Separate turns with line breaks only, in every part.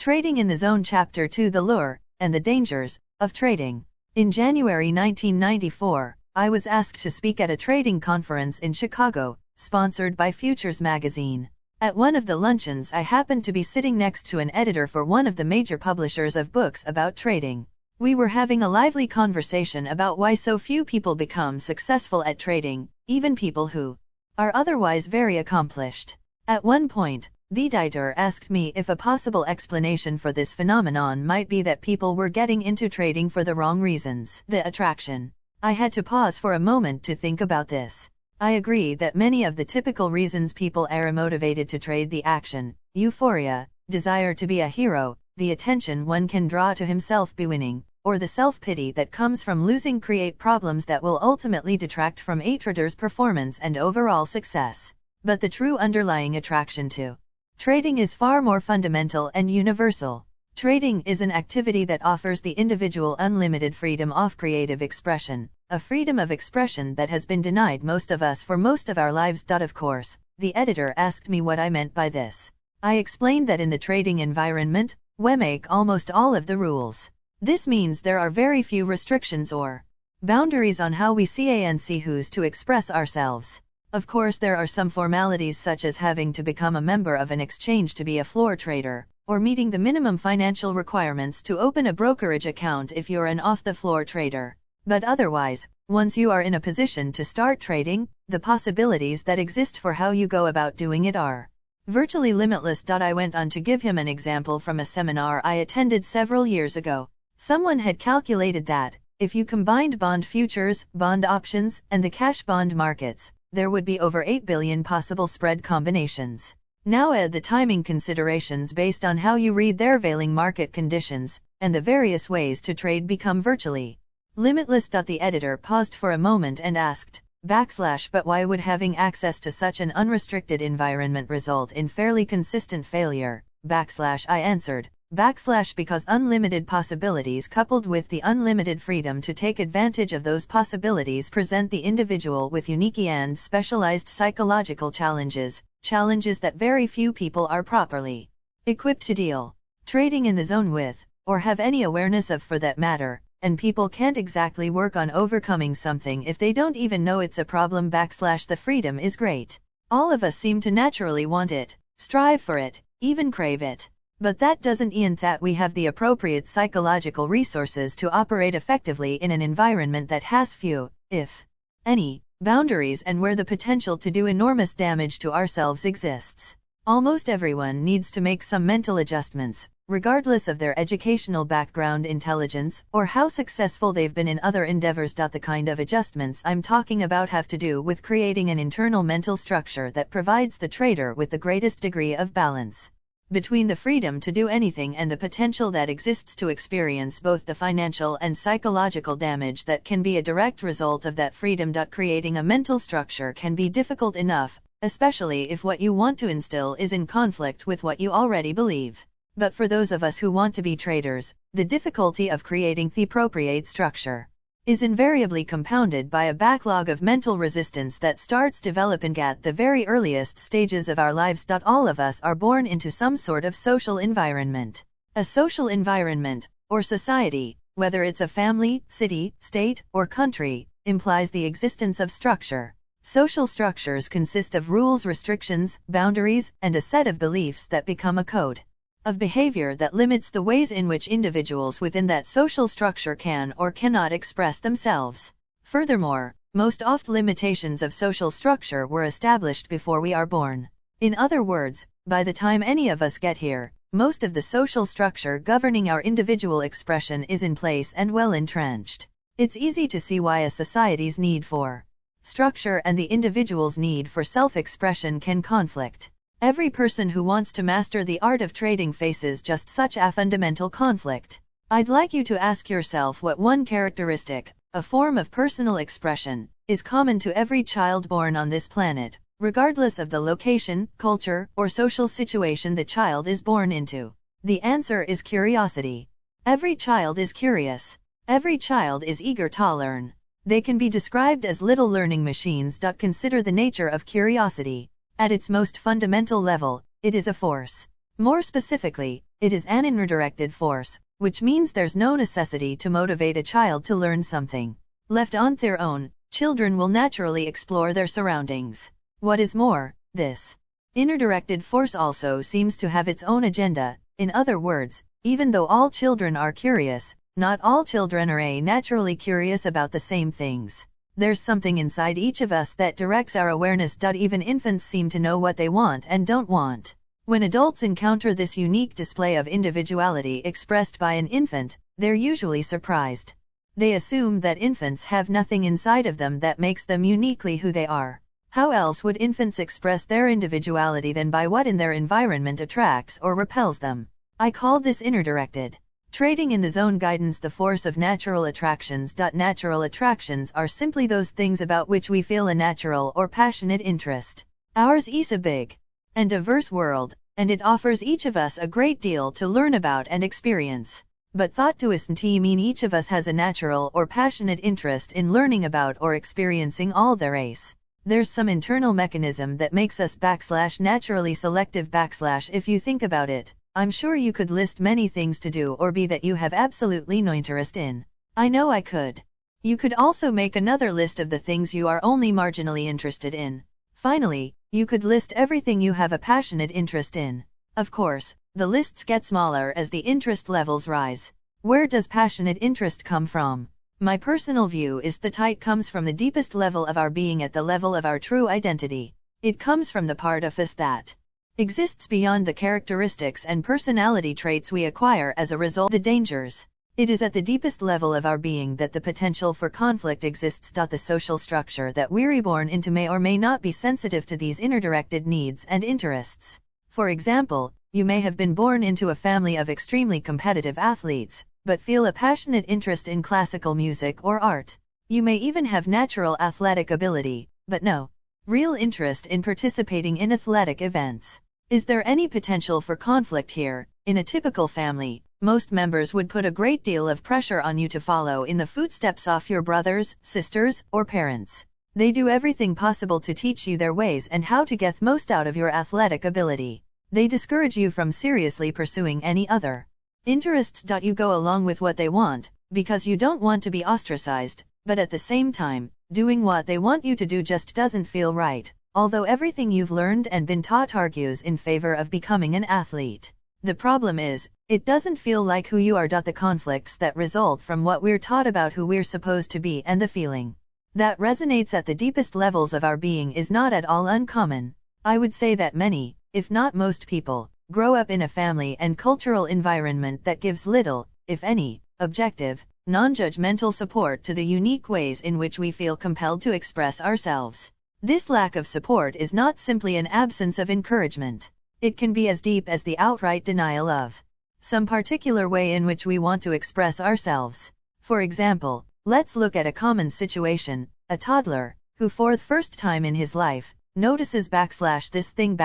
Trading in the Zone Chapter 2: The Lure and the Dangers of Trading. In January 1994, I was asked to speak at a trading conference in Chicago, sponsored by Futures magazine. At one of the luncheons, I happened to be sitting next to an editor for one of the major publishers of books about trading. We were having a lively conversation about why so few people become successful at trading, even people who are otherwise very accomplished. At one point, the editor asked me if a possible explanation for this phenomenon might be that people were getting into trading for the wrong reasons. The attraction. I had to pause for a moment to think about this. I agree that many of the typical reasons people are motivated to trade: the action, euphoria, desire to be a hero, the attention one can draw to himself be winning, or the self-pity that comes from losing create problems that will ultimately detract from a trader's performance and overall success. But the true underlying attraction to trading is far more fundamental and universal. Trading is an activity that offers the individual unlimited freedom of creative expression, a freedom of expression that has been denied most of us for most of our lives. Of course, the editor asked me what I meant by this. I explained that in the trading environment, we make almost all of the rules. This means there are very few restrictions or boundaries on how we who's to express ourselves. Of course, there are some formalities such as having to become a member of an exchange to be a floor trader, or meeting the minimum financial requirements to open a brokerage account if you're an off-the-floor trader. But otherwise, once you are in a position to start trading, the possibilities that exist for how you go about doing it are virtually limitless. I went on to give him an example from a seminar I attended several years ago. Someone had calculated that, if you combined bond futures, bond options, and the cash bond markets, there would be over 8 billion possible spread combinations. Now add the timing considerations based on how you read their veiling market conditions, and the various ways to trade become virtually limitless. The editor paused for a moment and asked, but why would having access to such an unrestricted environment result in fairly consistent failure? I answered, because unlimited possibilities coupled with the unlimited freedom to take advantage of those possibilities present the individual with unique and specialized psychological challenges that very few people are properly equipped to deal trading in the zone with, or have any awareness of for that matter, and people can't exactly work on overcoming something if they don't even know it's a problem. The freedom is great. All of us seem to naturally want it, strive for it, even crave it. But that doesn't mean that we have the appropriate psychological resources to operate effectively in an environment that has few, if any, boundaries and where the potential to do enormous damage to ourselves exists. Almost everyone needs to make some mental adjustments, regardless of their educational background, intelligence, or how successful they've been in other endeavors. The kind of adjustments I'm talking about have to do with creating an internal mental structure that provides the trader with the greatest degree of balance between the freedom to do anything and the potential that exists to experience both the financial and psychological damage that can be a direct result of that freedom. Creating a mental structure can be difficult enough, especially if what you want to instill is in conflict with what you already believe. But for those of us who want to be traders, the difficulty of creating the appropriate structure is invariably compounded by a backlog of mental resistance that starts developing at the very earliest stages of our lives. All of us are born into some sort of social environment. A social environment, or society, whether it's a family, city, state, or country, implies the existence of structure. Social structures consist of rules, restrictions, boundaries, and a set of beliefs that become a code of behavior that limits the ways in which individuals within that social structure can or cannot express themselves. Furthermore, most oft limitations of social structure were established before we are born. In other words, by the time any of us get here, most of the social structure governing our individual expression is in place and well entrenched. It's easy to see why a society's need for structure and the individual's need for self-expression can conflict. Every person who wants to master the art of trading faces just such a fundamental conflict. I'd like you to ask yourself what one characteristic, a form of personal expression, is common to every child born on this planet, regardless of the location, culture, or social situation the child is born into. The answer is curiosity. Every child is curious. Every child is eager to learn. They can be described as little learning machines. Consider the nature of curiosity. At its most fundamental level, it is a force. More specifically, It is an inner-directed force, which means there's no necessity to motivate a child to learn something. Left on their own, children will naturally explore their surroundings. What is more, this inner-directed force also seems to have its own agenda. In other words, even though all children are curious, not all children are naturally curious about the same things. There's something inside each of us that directs our awareness. Even infants seem to know what they want and don't want. When adults encounter this unique display of individuality expressed by an infant, they're usually surprised. They assume that infants have nothing inside of them that makes them uniquely who they are. How else would infants express their individuality than by what in their environment attracts or repels them? I call this inner-directed trading in the zone guidance, the force of natural attractions. Natural attractions are simply those things about which we feel a natural or passionate interest. Ours is a big and diverse world, and it offers each of us a great deal to learn about and experience. But thought to mean each of us has a natural or passionate interest in learning about or experiencing all there is. There's some internal mechanism that makes us /naturally selective / if you think about it. I'm sure you could list many things to do or be that you have absolutely no interest in. I know I could. You could also make another list of the things you are only marginally interested in. Finally, you could list everything you have a passionate interest in. Of course, the lists get smaller as the interest levels rise. Where does passionate interest come from? My personal view is that it comes from the deepest level of our being, at the level of our true identity. It comes from the part of us that exists beyond the characteristics and personality traits we acquire as a result of the dangers. It is at the deepest level of our being that the potential for conflict exists. The social structure that we're born into may or may not be sensitive to these inner-directed needs and interests. For example, you may have been born into a family of extremely competitive athletes, but feel a passionate interest in classical music or art. You may even have natural athletic ability, but no real interest in participating in athletic events. Is there any potential for conflict here? In a typical family, most members would put a great deal of pressure on you to follow in the footsteps of your brothers, sisters, or parents. They do everything possible to teach you their ways and how to get most out of your athletic ability. They discourage you from seriously pursuing any other interests. You go along with what they want, because you don't want to be ostracized, but at the same time, doing what they want you to do just doesn't feel right, although everything you've learned and been taught argues in favor of becoming an athlete. The problem is, it doesn't feel like who you are. The conflicts that result from what we're taught about who we're supposed to be and the feeling that resonates at the deepest levels of our being is not at all uncommon. I would say that many, if not most people, grow up in a family and cultural environment that gives little, if any, objective, non-judgmental support to the unique ways in which we feel compelled to express ourselves. This lack of support is not simply an absence of encouragement. It can be as deep as the outright denial of some particular way in which we want to express ourselves. For example, let's look at a common situation: a toddler, who for the first time in his life, notices this thing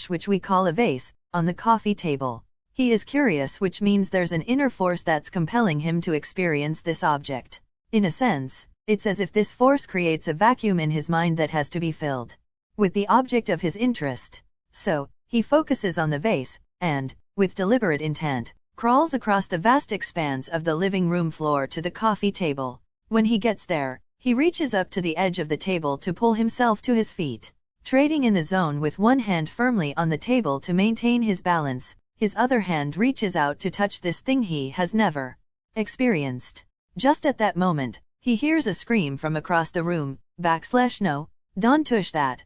which we call a vase, on the coffee table. He is curious, which means there's an inner force that's compelling him to experience this object. In a sense, it's as if this force creates a vacuum in his mind that has to be filled with the object of his interest. So, he focuses on the vase, and, with deliberate intent, crawls across the vast expanse of the living room floor to the coffee table. When he gets there, he reaches up to the edge of the table to pull himself to his feet. Trading in the zone with one hand firmly on the table to maintain his balance, his other hand reaches out to touch this thing he has never experienced. Just at that moment, he hears a scream from across the room, no, don't touch that,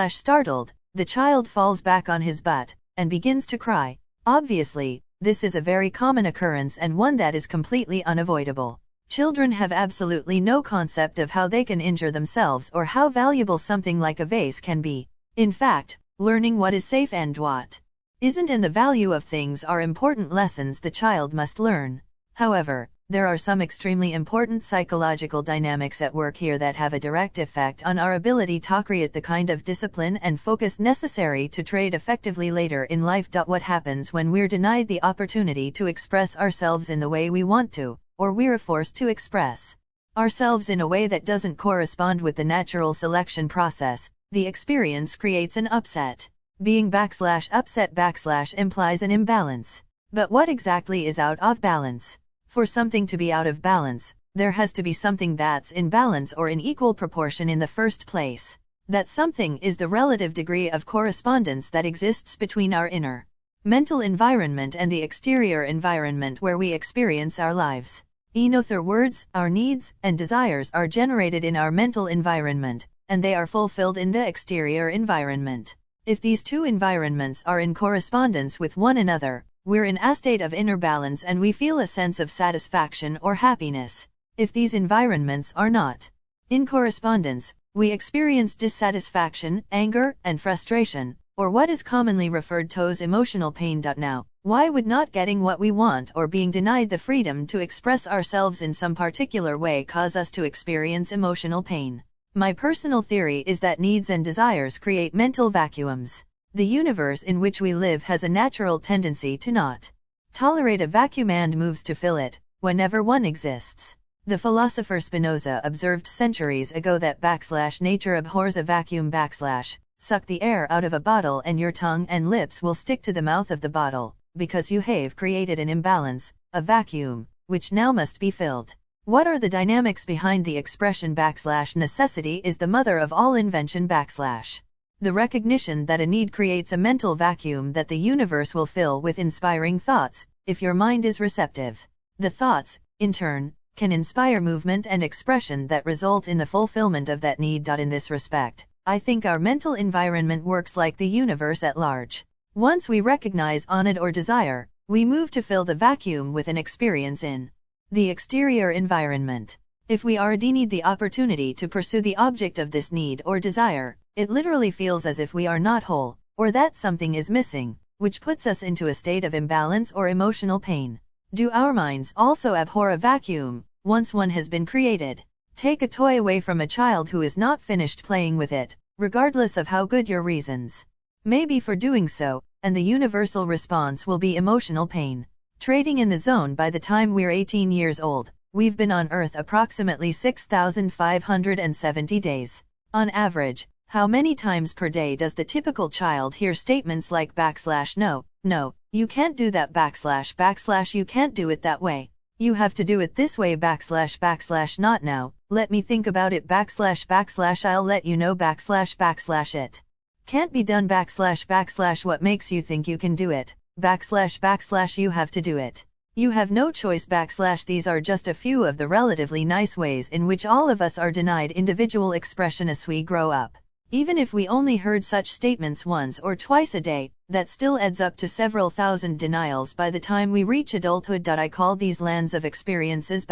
startled, the child falls back on his butt, and begins to cry. Obviously, this is a very common occurrence and one that is completely unavoidable. Children have absolutely no concept of how they can injure themselves or how valuable something like a vase can be. In fact, learning what is safe and what isn't and the value of things are important lessons the child must learn. However, there are some extremely important psychological dynamics at work here that have a direct effect on our ability to create the kind of discipline and focus necessary to trade effectively later in life. What happens when we're denied the opportunity to express ourselves in the way we want to, or we're forced to express ourselves in a way that doesn't correspond with the natural selection process? The experience creates an upset. Being upset implies an imbalance. But what exactly is out of balance? For something to be out of balance, there has to be something that's in balance or in equal proportion in the first place. That something is the relative degree of correspondence that exists between our inner mental environment and the exterior environment where we experience our lives. In other words, our needs and desires are generated in our mental environment, and they are fulfilled in the exterior environment. If these two environments are in correspondence with one another, we're in a state of inner balance and we feel a sense of satisfaction or happiness. If these environments are not in correspondence, we experience dissatisfaction, anger, and frustration, or what is commonly referred to as emotional pain. Now, why would not getting what we want or being denied the freedom to express ourselves in some particular way cause us to experience emotional pain? My personal theory is that needs and desires create mental vacuums. The universe in which we live has a natural tendency to not tolerate a vacuum and moves to fill it, whenever one exists. The philosopher Spinoza observed centuries ago that nature abhors a vacuum suck the air out of a bottle and your tongue and lips will stick to the mouth of the bottle, because you have created an imbalance, a vacuum, which now must be filled. What are the dynamics behind the expression necessity is the mother of all invention the recognition that a need creates a mental vacuum that the universe will fill with inspiring thoughts, if your mind is receptive. The thoughts, in turn, can inspire movement and expression that result in the fulfillment of that need. In this respect, I think our mental environment works like the universe at large. Once we recognize a need or desire, we move to fill the vacuum with an experience in the exterior environment. If we already need the opportunity to pursue the object of this need or desire, it literally feels as if we are not whole, or that something is missing, which puts us into a state of imbalance or emotional pain. Do our minds also abhor a vacuum, once one has been created? Take a toy away from a child who is not finished playing with it, regardless of how good your reasons may be for doing so, and the universal response will be emotional pain. Trading in the zone. By the time we're 18 years old, we've been on Earth approximately 6,570 days. On average, how many times per day does the typical child hear statements like no, you can't do that you can't do it that way. You have to do it this way not now, let me think about it I'll let you know it can't be done what makes you think you can do it you have to do it. You have no choice These are just a few of the relatively nice ways in which all of us are denied individual expression as we grow up. Even if we only heard such statements once or twice a day, that still adds up to several thousand denials by the time we reach adulthood. I call these lands of experiences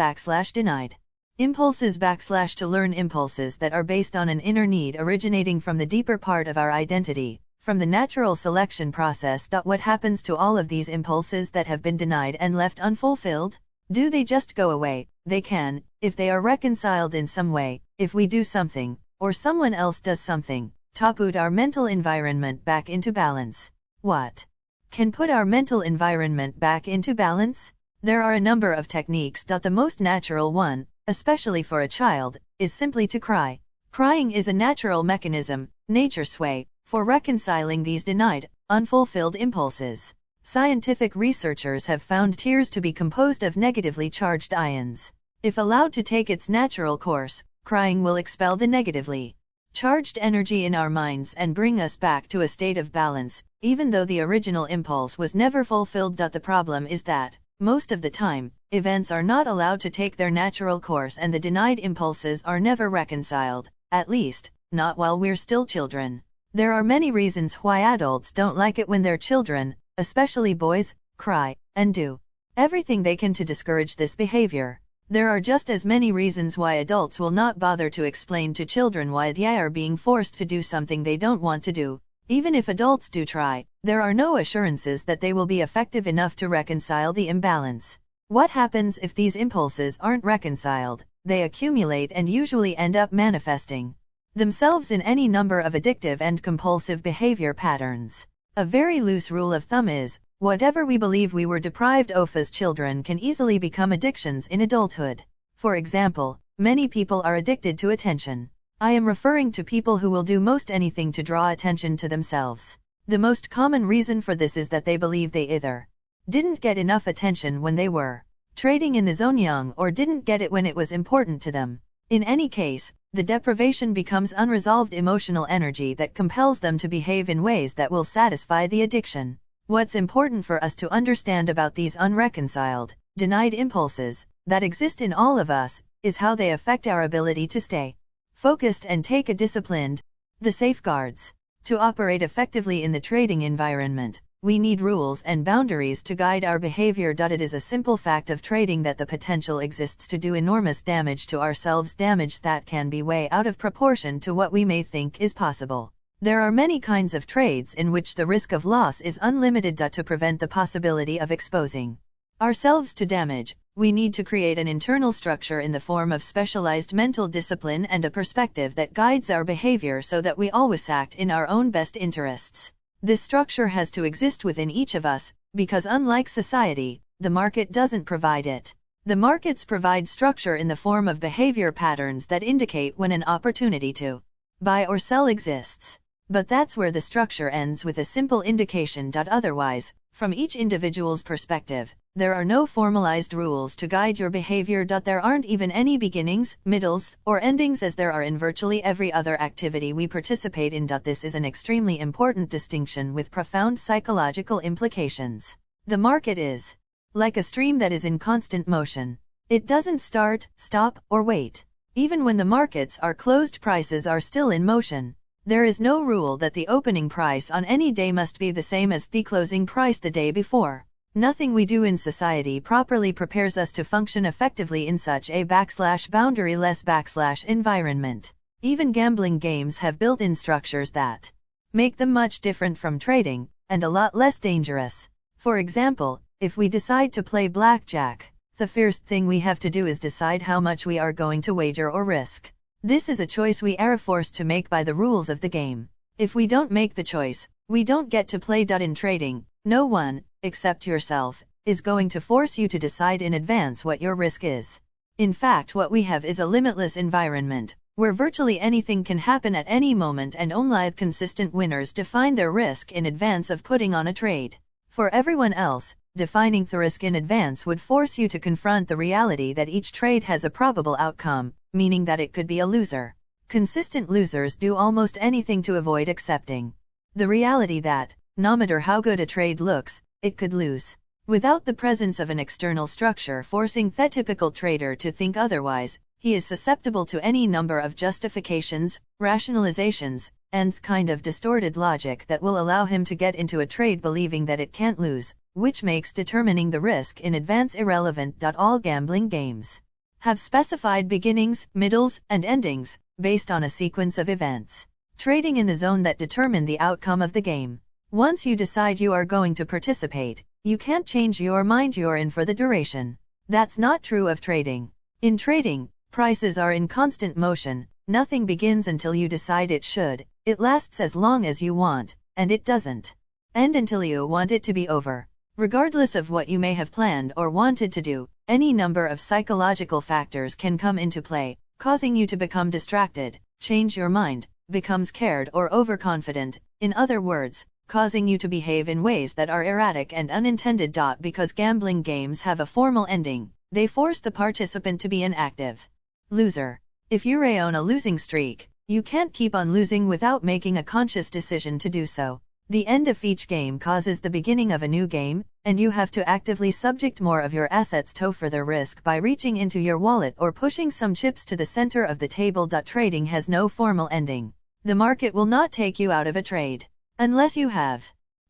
denied impulses to learn, impulses that are based on an inner need originating from the deeper part of our identity, from the natural selection process. What happens to all of these impulses that have been denied and left unfulfilled? Do they just go away? They can, if they are reconciled in some way, if we do something, or someone else does something, to put our mental environment back into balance. What can put our mental environment back into balance? There are a number of techniques. The most natural one, especially for a child, is simply to cry. Crying is a natural mechanism, nature's way, for reconciling these denied, unfulfilled impulses. Scientific researchers have found tears to be composed of negatively charged ions. If allowed to take its natural course, crying will expel the negatively charged energy in our minds and bring us back to a state of balance, even though the original impulse was never fulfilled. The problem is that, most of the time, events are not allowed to take their natural course and the denied impulses are never reconciled, at least, not while we're still children. There are many reasons why adults don't like it when their children, especially boys, cry, and do everything they can to discourage this behavior. There are just as many reasons why adults will not bother to explain to children why they are being forced to do something they don't want to do. Even if adults do try, there are no assurances that they will be effective enough to reconcile the imbalance. What happens if these impulses aren't reconciled? They accumulate and usually end up manifesting themselves in any number of addictive and compulsive behavior patterns. A very loose rule of thumb is, whatever we believe we were deprived of as children can easily become addictions in adulthood. For example, many people are addicted to attention. I am referring to people who will do most anything to draw attention to themselves. The most common reason for this is that they believe they either didn't get enough attention when they were trading in the zone young, or didn't get it when it was important to them. In any case, the deprivation becomes unresolved emotional energy that compels them to behave in ways that will satisfy the addiction. What's important for us to understand about these unreconciled, denied impulses that exist in all of us is how they affect our ability to stay focused and take a disciplined. The safeguards. To operate effectively in the trading environment, we need rules and boundaries to guide our behavior. It is a simple fact of trading that the potential exists to do enormous damage to ourselves, damage that can be way out of proportion to what we may think is possible. There are many kinds of trades in which the risk of loss is unlimited. To prevent the possibility of exposing ourselves to damage, we need to create an internal structure in the form of specialized mental discipline and a perspective that guides our behavior so that we always act in our own best interests. This structure has to exist within each of us, because unlike society, the market doesn't provide it. The markets provide structure in the form of behavior patterns that indicate when an opportunity to buy or sell exists. But that's where the structure ends, with a simple indication. Otherwise, from each individual's perspective, there are no formalized rules to guide your behavior. There aren't even any beginnings, middles, or endings as there are in virtually every other activity we participate in. This is an extremely important distinction with profound psychological implications. The market is like a stream that is in constant motion. It doesn't start, stop, or wait. Even when the markets are closed, prices are still in motion. There is no rule that the opening price on any day must be the same as the closing price the day before. Nothing we do in society properly prepares us to function effectively in such a /boundaryless/ environment. Even gambling games have built-in structures that make them much different from trading, and a lot less dangerous. For example, if we decide to play blackjack, the first thing we have to do is decide how much we are going to wager or risk. This is a choice we are forced to make by the rules of the game. If we don't make the choice, we don't get to play. In trading, no one, except yourself, is going to force you to decide in advance what your risk is. In fact, what we have is a limitless environment, where virtually anything can happen at any moment, and only consistent winners define their risk in advance of putting on a trade. For everyone else, defining the risk in advance would force you to confront the reality that each trade has a probable outcome, meaning that it could be a loser. Consistent losers do almost anything to avoid accepting the reality that, no matter how good a trade looks, it could lose. Without the presence of an external structure forcing the typical trader to think otherwise, he is susceptible to any number of justifications, rationalizations, and kind of distorted logic that will allow him to get into a trade believing that it can't lose, which makes determining the risk in advance irrelevant. All gambling games have specified beginnings, middles, and endings, based on a sequence of events trading in the zone that determine the outcome of the game. Once you decide you are going to participate, you can't change your mind. You're in for the duration. That's not true of trading. In trading, prices are in constant motion. Nothing begins until you decide it should. It lasts as long as you want, and it doesn't end until you want it to be over. Regardless of what you may have planned or wanted to do, any number of psychological factors can come into play, causing you to become distracted, change your mind, become scared or overconfident. In other words, causing you to behave in ways that are erratic and unintended. Because gambling games have a formal ending, they force the participant to be an active loser. If you're on a losing streak, you can't keep on losing without making a conscious decision to do so. The end of each game causes the beginning of a new game, and you have to actively subject more of your assets to further risk by reaching into your wallet or pushing some chips to the center of the table. Trading has no formal ending. The market will not take you out of a trade unless you have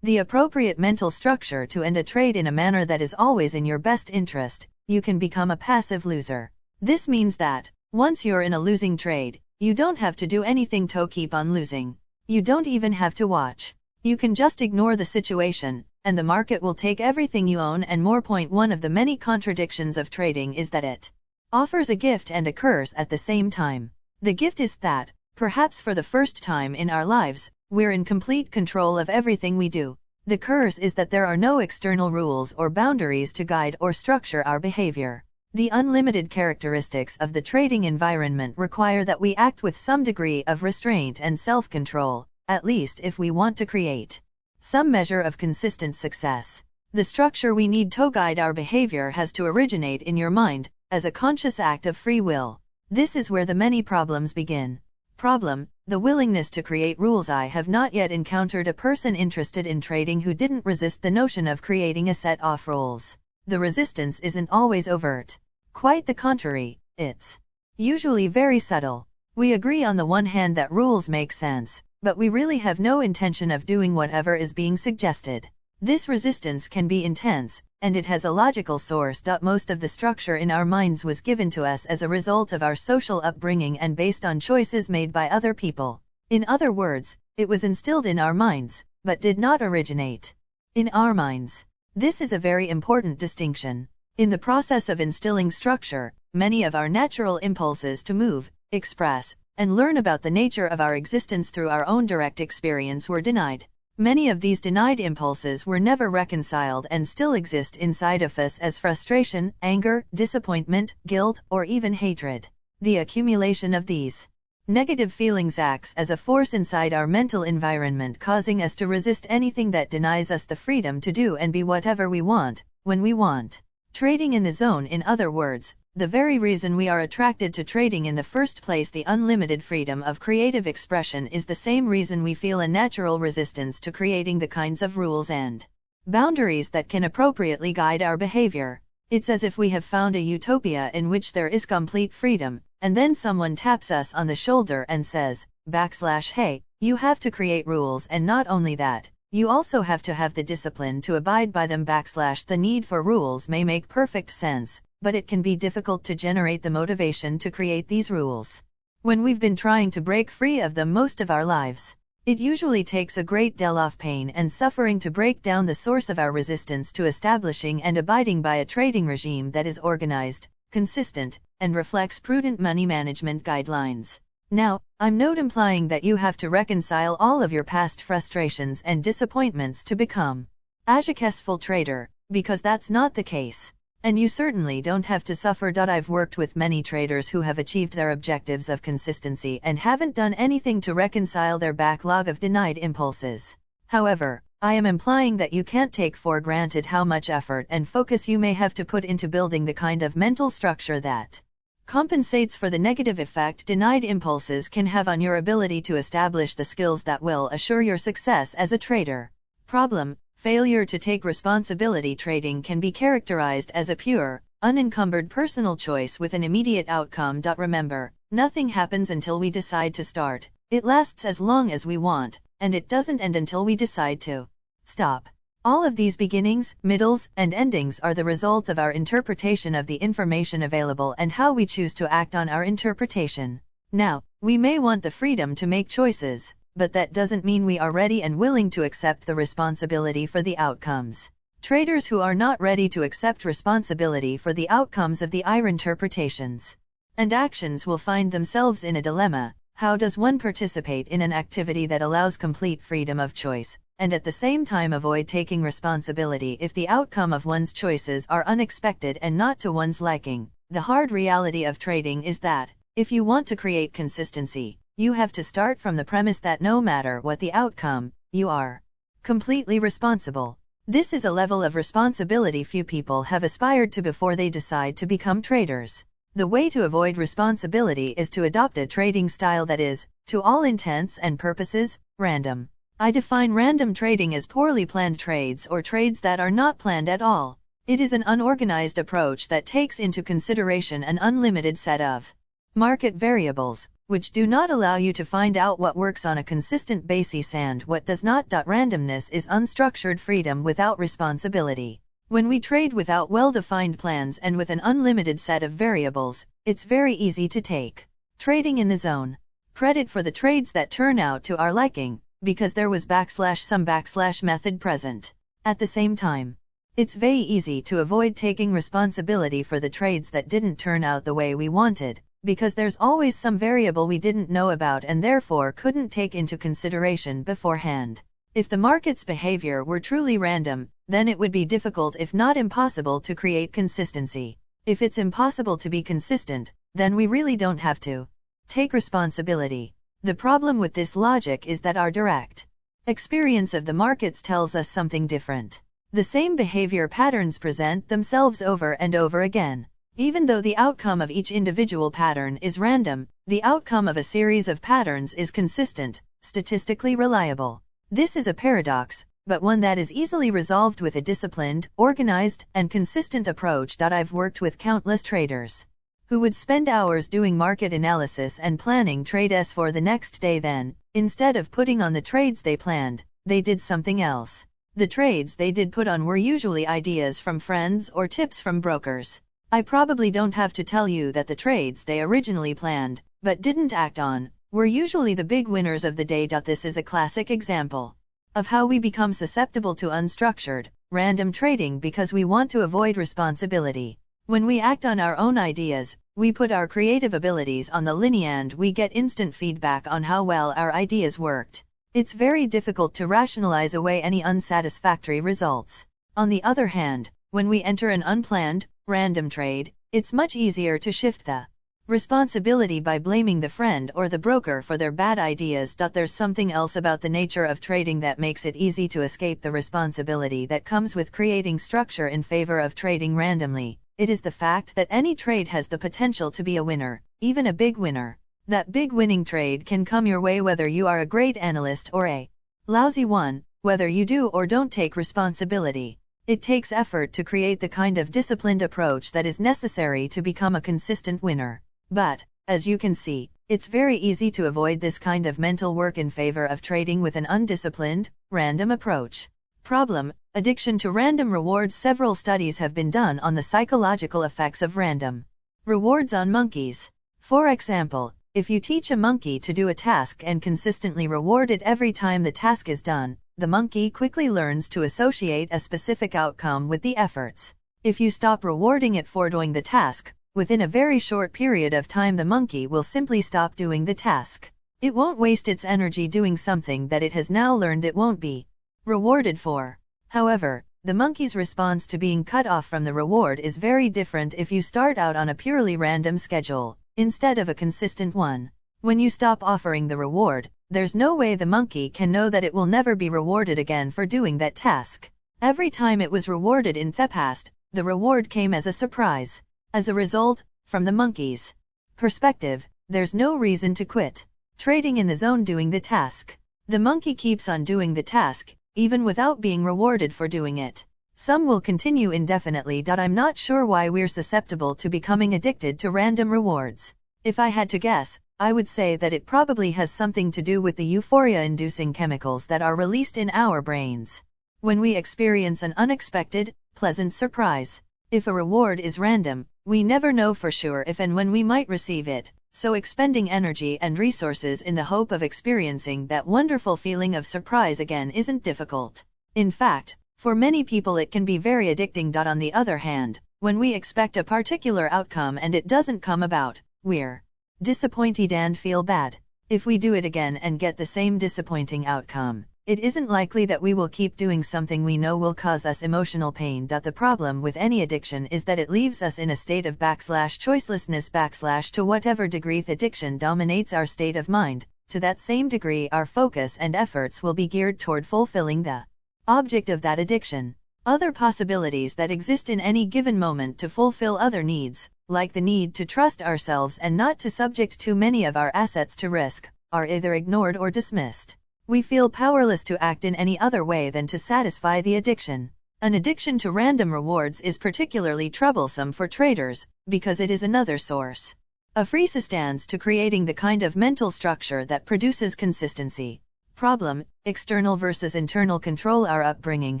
the appropriate mental structure to end a trade in a manner that is always in your best interest. You can become a passive loser. This means that, once you're in a losing trade, you don't have to do anything to keep on losing. You don't even have to watch. You can just ignore the situation, and the market will take everything you own and more. One of the many contradictions of trading is that it offers a gift and a curse at the same time. The gift is that, perhaps for the first time in our lives, we're in complete control of everything we do. The curse is that there are no external rules or boundaries to guide or structure our behavior. The unlimited characteristics of the trading environment require that we act with some degree of restraint and self-control, at least if we want to create some measure of consistent success. The structure we need to guide our behavior has to originate in your mind, as a conscious act of free will. This is where the many problems begin. Problem: the willingness to create rules. I have not yet encountered a person interested in trading who didn't resist the notion of creating a set of rules. The resistance isn't always overt. Quite the contrary, it's usually very subtle. We agree on the one hand that rules make sense, but we really have no intention of doing whatever is being suggested. This resistance can be intense, and it has a logical source. Most of the structure in our minds was given to us as a result of our social upbringing and based on choices made by other people. In other words, it was instilled in our minds, but did not originate in our minds. This is a very important distinction. In the process of instilling structure, many of our natural impulses to move, express, and learn about the nature of our existence through our own direct experience were denied. Many of these denied impulses were never reconciled and still exist inside of us as frustration, anger, disappointment, guilt, or even hatred. The accumulation of these negative feelings acts as a force inside our mental environment, causing us to resist anything that denies us the freedom to do and be whatever we want, when we want. Trading in the zone, in other words, the very reason we are attracted to trading in the first place, the unlimited freedom of creative expression, is the same reason we feel a natural resistance to creating the kinds of rules and boundaries that can appropriately guide our behavior. It's as if we have found a utopia in which there is complete freedom, and then someone taps us on the shoulder and says, "Hey, you have to create rules, and not only that, you also have to have the discipline to abide by them." The need for rules may make perfect sense, but it can be difficult to generate the motivation to create these rules when we've been trying to break free of them most of our lives. It usually takes a great deal of pain and suffering to break down the source of our resistance to establishing and abiding by a trading regime that is organized, consistent, and reflects prudent money management guidelines. Now, I'm not implying that you have to reconcile all of your past frustrations and disappointments to become a successful trader, because that's not the case. And you certainly don't have to suffer. I've worked with many traders who have achieved their objectives of consistency and haven't done anything to reconcile their backlog of denied impulses. However, I am implying that you can't take for granted how much effort and focus you may have to put into building the kind of mental structure that compensates for the negative effect denied impulses can have on your ability to establish the skills that will assure your success as a trader. Problem: failure to take responsibility. Trading can be characterized as a pure, unencumbered personal choice with an immediate outcome. Remember, nothing happens until we decide to start. It lasts as long as we want, and it doesn't end until we decide to stop. All of these beginnings, middles, and endings are the result of our interpretation of the information available and how we choose to act on our interpretation. Now, we may want the freedom to make choices, but that doesn't mean we are ready and willing to accept the responsibility for the outcomes. Traders who are not ready to accept responsibility for the outcomes of their interpretations and actions will find themselves in a dilemma. How does one participate in an activity that allows complete freedom of choice, and at the same time avoid taking responsibility if the outcome of one's choices are unexpected and not to one's liking? The hard reality of trading is that, if you want to create consistency, you have to start from the premise that no matter what the outcome, you are completely responsible. This is a level of responsibility few people have aspired to before they decide to become traders. The way to avoid responsibility is to adopt a trading style that is, to all intents and purposes, random. I define random trading as poorly planned trades or trades that are not planned at all. It is an unorganized approach that takes into consideration an unlimited set of market variables, which do not allow you to find out what works on a consistent basis and what does not. Randomness is unstructured freedom without responsibility. When we trade without well-defined plans and with an unlimited set of variables, it's very easy to take trading in the zone credit for the trades that turn out to our liking, because there was some method present. At the same time, it's very easy to avoid taking responsibility for the trades that didn't turn out the way we wanted, because there's always some variable we didn't know about and therefore couldn't take into consideration beforehand. If the market's behavior were truly random, then it would be difficult if not impossible to create consistency. If it's impossible to be consistent, then we really don't have to take responsibility. The problem with this logic is that our direct experience of the markets tells us something different. The same behavior patterns present themselves over and over again. Even though the outcome of each individual pattern is random, the outcome of a series of patterns is consistent, statistically reliable. This is a paradox, but one that is easily resolved with a disciplined, organized, and consistent approach. I've worked with countless traders who would spend hours doing market analysis and planning trades for the next day. Then, instead of putting on the trades they planned, they did something else. The trades they did put on were usually ideas from friends or tips from brokers. I probably don't have to tell you that the trades they originally planned, but didn't act on, were usually the big winners of the day. This is a classic example of how we become susceptible to unstructured, random trading because we want to avoid responsibility. When we act on our own ideas, we put our creative abilities on the line and we get instant feedback on how well our ideas worked. It's very difficult to rationalize away any unsatisfactory results. On the other hand, when we enter an unplanned, random trade, it's much easier to shift the responsibility by blaming the friend or the broker for their bad ideas. There's something else about the nature of trading that makes it easy to escape the responsibility that comes with creating structure in favor of trading randomly. It is the fact that any trade has the potential to be a winner, even a big winner. That big winning trade can come your way whether you are a great analyst or a lousy one, whether you do or don't take responsibility. It takes effort to create the kind of disciplined approach that is necessary to become a consistent winner. But, as you can see, it's very easy to avoid this kind of mental work in favor of trading with an undisciplined, random approach. Problem: addiction to random rewards. Several studies have been done on the psychological effects of random rewards on monkeys. For example, if you teach a monkey to do a task and consistently reward it every time the task is done, the monkey quickly learns to associate a specific outcome with the efforts. If you stop rewarding it for doing the task, within a very short period of time the monkey will simply stop doing the task. It won't waste its energy doing something that it has now learned it won't be rewarded for. However, the monkey's response to being cut off from the reward is very different if you start out on a purely random schedule, instead of a consistent one. When you stop offering the reward, there's no way the monkey can know that it will never be rewarded again for doing that task. Every time it was rewarded in the past, the reward came as a surprise. As a result, from the monkey's perspective, there's no reason to quit trading in the zone doing the task. The monkey keeps on doing the task, even without being rewarded for doing it. Some will continue indefinitely. I'm not sure why we're susceptible to becoming addicted to random rewards. If I had to guess, I would say that it probably has something to do with the euphoria-inducing chemicals that are released in our brains when we experience an unexpected, pleasant surprise. If a reward is random, we never know for sure if and when we might receive it, so expending energy and resources in the hope of experiencing that wonderful feeling of surprise again isn't difficult. In fact, for many people it can be very addicting. On the other hand, when we expect a particular outcome and it doesn't come about, we're disappointed and feel bad. If we do it again and get the same disappointing outcome, it isn't likely that we will keep doing something we know will cause us emotional pain. The problem with any addiction is that it leaves us in a state of choicelessness to whatever degree the addiction dominates our state of mind. To that same degree our focus and efforts will be geared toward fulfilling the object of that addiction. Other possibilities that exist in any given moment to fulfill other needs, like the need to trust ourselves and not to subject too many of our assets to risk, are either ignored or dismissed. We feel powerless to act in any other way than to satisfy the addiction. An addiction to random rewards is particularly troublesome for traders, because it is another source of resistance to creating the kind of mental structure that produces consistency. Problem: external versus internal control. Our upbringing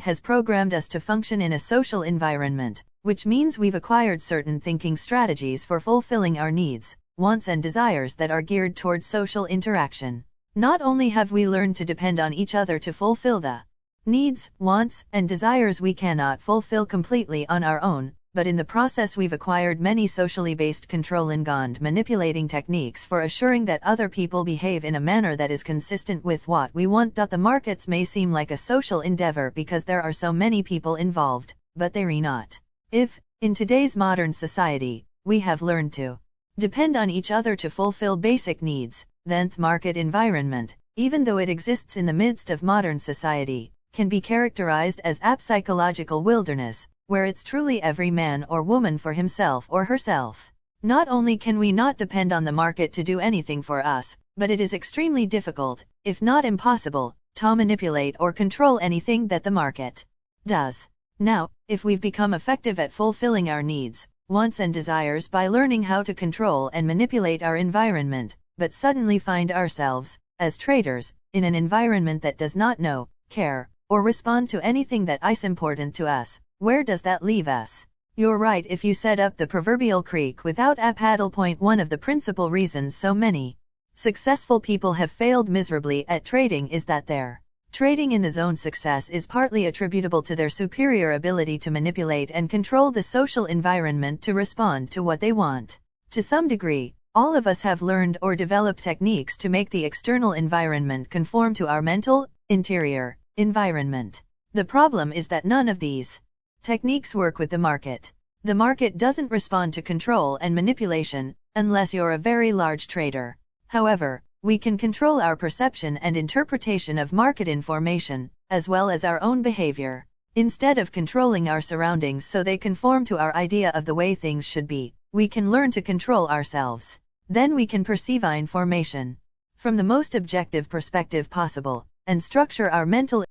has programmed us to function in a social environment, which means we've acquired certain thinking strategies for fulfilling our needs, wants and desires that are geared toward social interaction. Not only have we learned to depend on each other to fulfill the needs, wants, and desires we cannot fulfill completely on our own, but in the process we've acquired many socially based control and manipulating techniques for assuring that other people behave in a manner that is consistent with what we want. The markets may seem like a social endeavor because there are so many people involved, but they're not. If, in today's modern society, we have learned to depend on each other to fulfill basic needs, then the market environment, even though it exists in the midst of modern society, can be characterized as a psychological wilderness, where it's truly every man or woman for himself or herself. Not only can we not depend on the market to do anything for us, but it is extremely difficult, if not impossible, to manipulate or control anything that the market does. Now, if we've become effective at fulfilling our needs, wants and desires by learning how to control and manipulate our environment, but suddenly find ourselves, as traders, in an environment that does not know, care, or respond to anything that is important to us, where does that leave us? You're right if you set up the proverbial creek without a paddle. One of the principal reasons so many successful people have failed miserably at trading is that their trading in the zone success is partly attributable to their superior ability to manipulate and control the social environment to respond to what they want. To some degree, all of us have learned or developed techniques to make the external environment conform to our mental, interior environment. The problem is that none of these techniques work with the market. The market doesn't respond to control and manipulation, unless you're a very large trader. However, we can control our perception and interpretation of market information, as well as our own behavior. Instead of controlling our surroundings so they conform to our idea of the way things should be, we can learn to control ourselves. Then we can perceive information from the most objective perspective possible, and structure our mental